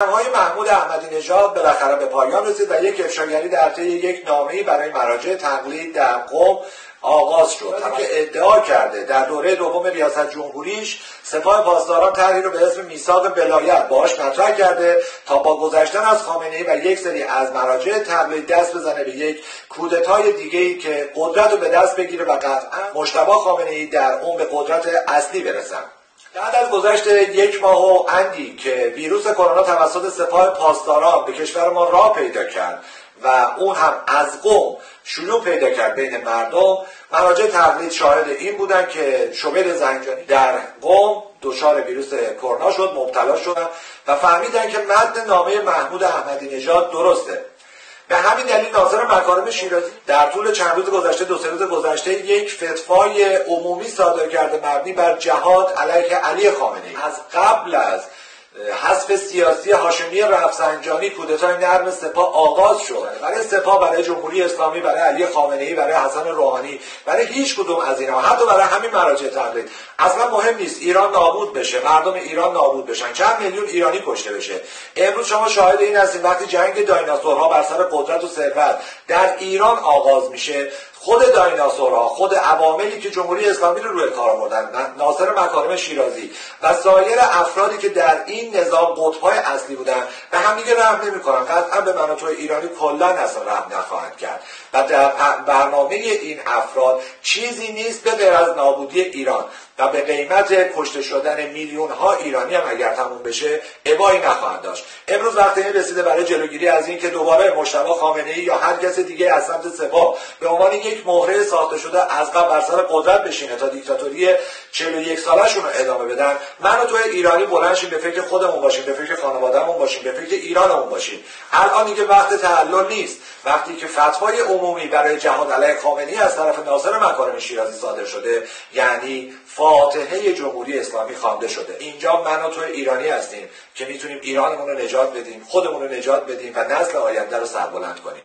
های محمود احمدی نژاد بالاخره به پایان رسید و یک افشاگری در طی یک نامه‌ای برای مراجع تقلید در قم آغاز شد که ادعا کرده در دوره دوم ریاست جمهوریش سپاه پاسداران طرحی رو به اسم میثاق ولایت باهاش مطرح کرده تا با گذشتن از خامنه‌ای و یک سری از مراجع تقلید دست بزنه به یک کودتای دیگه‌ای که قدرت رو به دست بگیره و قطعا مجتبی خامنه‌ای در اون به قدرت اصلی برسن. بعد از گذشت یک ماه و اندی که ویروس کرونا توسط سپاه پاسداران به کشور ما راه پیدا کرد و اون هم از قم شیوع پیدا کرد بین مردم، مراجع تقلید شاهد این بودن که شوبر زنجانی در قم دچار ویروس کرونا شد، مبتلا شدن و فهمیدن که متن نامه محمود احمدی نژاد درسته. به همین دلیل ناظر مکارم شیرازی در طول چند روز گذشته، دو سه روز گذشته، یک فتوای عمومی صادر کرده مبنی بر جهاد علیه علی خامنه‌ای. از قبل از حذف سیاسی هاشمی رفسنجانی کودتای نرم سپاه آغاز شد. برای سپاه، برای جمهوری اسلامی، برای علی خامنه‌ای، برای حسن روحانی، برای هیچ کدوم از اینا، حتی برای همین مراجع تقلید اصلا مهم نیست ایران نابود بشه، مردم ایران نابود بشن، چند میلیون ایرانی کشته بشه. امروز شما شاهد این هستید وقتی جنگ دایناسورها بر سر قدرت و ثروت در ایران آغاز میشه، خود دایناسورها، خود عواملی که جمهوری اسلامی رو روی کار آوردن، ناصر مکارم شیرازی و سایر افرادی که در این نظام قطب‌های اصلی بودن، به هم دیگه رحم نمی‌کنن. قطعا به من و توی ایرانی کلا اصلا رحم نخواهند کرد و در برنامه این افراد چیزی نیست به غیر از نابودی ایران و به قیمت کشته شدن میلیون ها ایرانی هم اگر تموم بشه ابایی نخواهند داشت. امروز وقت این رسیده برای جلوگیری از این که دوباره مجتبی خامنه‌ای یا هر کس دیگه از سمت سپاه به عنوان یک مهره ساخته شده از قبل بر سر قدرت بشینه تا دیکتاتوری 41 ساله‌شون رو ادامه بدن. من و تو ایرانی بلند شیم، به فکر خودمون باشیم، به فکر خانواده‌مون باشیم، به فکر ایرانمون باشیم. الان دیگه وقت تعلل نیست. وقتی که فتوای عمومی برای جهاد علیه خامنه‌ای از طرف ناصر مکارم شیرازی صادر شده، یعنی فاتحه جمهوری اسلامی خوانده شده. اینجا من و تو ایرانی هستیم که میتونیم ایرانمون رو نجات بدیم، خودمون رو نجات بدیم و نسل آینده رو سربلند کنیم.